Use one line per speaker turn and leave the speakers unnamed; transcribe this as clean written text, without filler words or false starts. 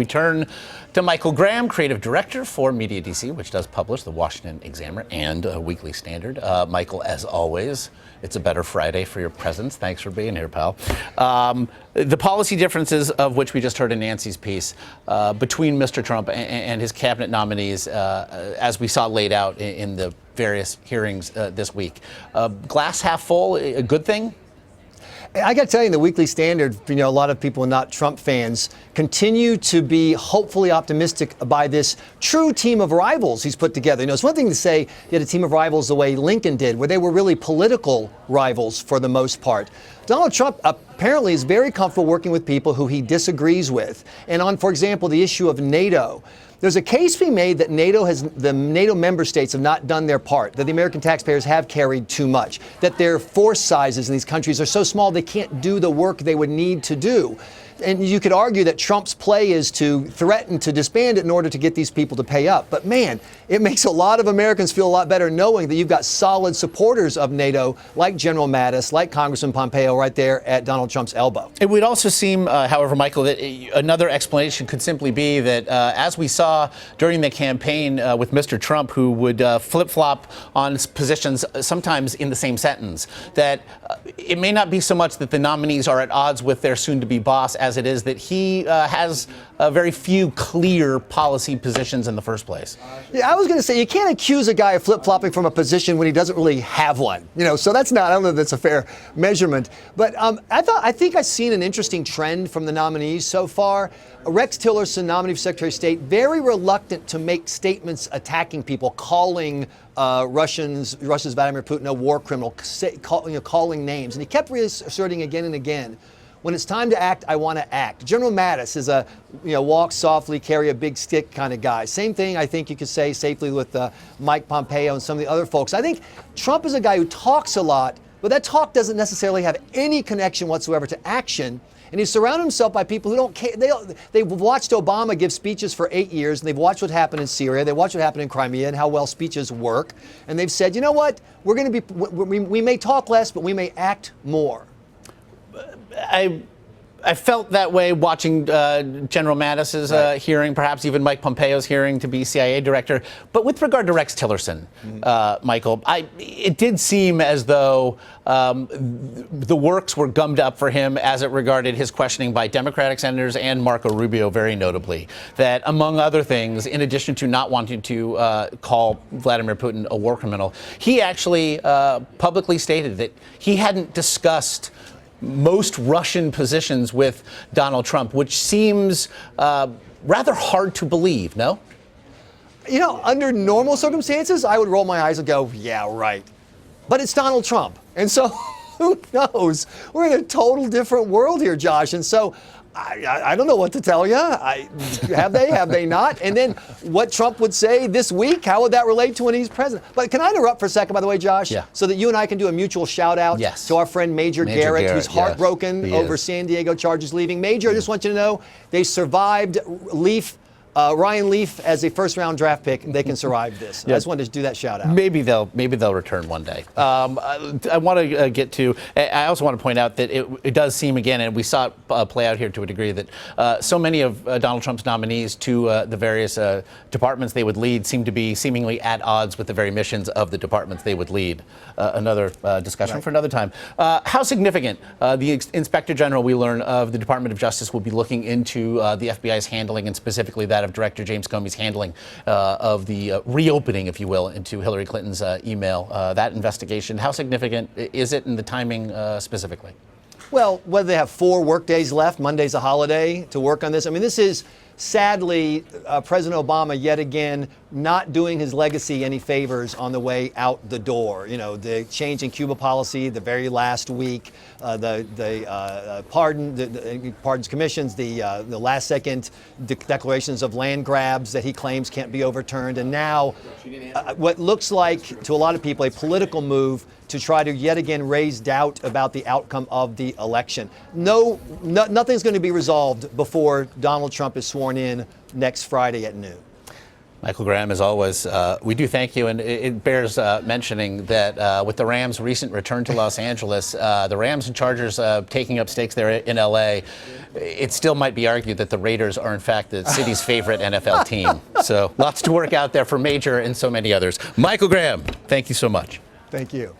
we turn to Michael Graham, creative director for MediaDC, which does publish the Washington Examiner and Weekly Standard. Michael, as always, it's a better Friday for your presence. Thanks for being here, pal. The policy differences of which we just heard in Nancy's piece between Mr. Trump and his cabinet nominees, as we saw laid out in the various hearings this week. Glass half full, a good thing?
I got to tell you, in the Weekly Standard, a lot of people not Trump fans continue to be hopefully optimistic by this true team of rivals he's put together. It's one thing to say you had a team of rivals the way Lincoln did, where they were really political rivals for the most part. Donald Trump apparently is very comfortable working with people who he disagrees with. And on, for example, the issue of NATO, there's a case being made that the NATO member states have not done their part, that the American taxpayers have carried too much, that their force sizes in these countries are so small they can't do the work they would need to do. And you could argue that Trump's play is to threaten to disband it in order to get these people to pay up. But man, it makes a lot of Americans feel a lot better knowing that you've got solid supporters of NATO, like General Mattis, like Congressman Pompeo, right there at Donald Trump's elbow.
It would also seem, however, Michael, that another explanation could simply be that as we saw during the campaign with Mr. Trump, who would flip-flop on positions sometimes in the same sentence, that it may not be so much that the nominees are at odds with their soon-to-be boss as it is that he has very few clear policy positions in the first place.
Yeah, I was going to say, you can't accuse a guy of flip-flopping from a position when he doesn't really have one. So that's not, I don't know if that's a fair measurement. But I think I've seen an interesting trend from the nominees so far. Rex Tillerson, nominee for Secretary of State, very reluctant to make statements attacking people, calling Russia's Vladimir Putin a war criminal, calling names. And he kept reasserting again and again, when it's time to act, I want to act. General Mattis is a walk softly, carry a big stick kind of guy. Same thing I think you could say safely with Mike Pompeo and some of the other folks. I think Trump is a guy who talks a lot, but that talk doesn't necessarily have any connection whatsoever to action. And he's surrounded himself by people who don't care. They've watched Obama give speeches for 8 years, and they've watched what happened in Syria. They watched what happened in Crimea and how well speeches work. And they've said, you know what? We may talk less, but we may act more.
I felt that way watching General Mattis's hearing, perhaps even Mike Pompeo's hearing to be CIA director. But with regard to Rex Tillerson, Michael, it did seem as though the works were gummed up for him as it regarded his questioning by Democratic senators and Marco Rubio, very notably. That, among other things, in addition to not wanting to call Vladimir Putin a war criminal, he actually publicly stated that he hadn't discussed most Russian positions with Donald Trump, which seems rather hard to believe, no?
Under normal circumstances, I would roll my eyes and go, yeah, right. But it's Donald Trump. And so who knows? We're in a total different world here, Josh. And so I don't know what to tell you. Have they not? And then what Trump would say this week, how would that relate to when he's president? But can I interrupt for a second, by the way, Josh?
Yeah.
So that you and I can do a mutual shout out to our friend Major Garrett, who's heartbroken over San Diego Chargers leaving. Major, I just want you to know they survived Ryan Leaf as a first-round draft pick. They can survive this. I just wanted to do that shout-out.
Maybe they'll return one day. I want to get to. I also want to point out that it does seem again, and we saw it play out here to a degree, that so many of Donald Trump's nominees to the various departments they would lead seem to be seemingly at odds with the very missions of the departments they would lead. Another discussion for another time. How significant the Inspector General, we learn, of the Department of Justice will be looking into the FBI's handling, and specifically that of Director James Comey's handling of the reopening, if you will, into Hillary Clinton's email, that investigation. How significant is it, in the timing specifically?
Well, whether they have 4 work days left, Monday's a holiday, to work on this. I mean, this is sadly President Obama yet again not doing his legacy any favors on the way out the door. The change in Cuba policy the very last week, the pardons commissions, the last second declarations of land grabs that he claims can't be overturned, and now what looks like to a lot of people a political move to try to yet again raise doubt about the outcome of the election. Nothing's going to be resolved before Donald Trump is sworn in next Friday at noon.
Michael Graham, as always, we do thank you, and it bears mentioning that with the Rams' recent return to Los Angeles, the Rams and Chargers taking up stakes there in L.A., it still might be argued that the Raiders are, in fact, the city's favorite NFL team. So lots to work out there for Major and so many others. Michael Graham, thank you so much.
Thank you.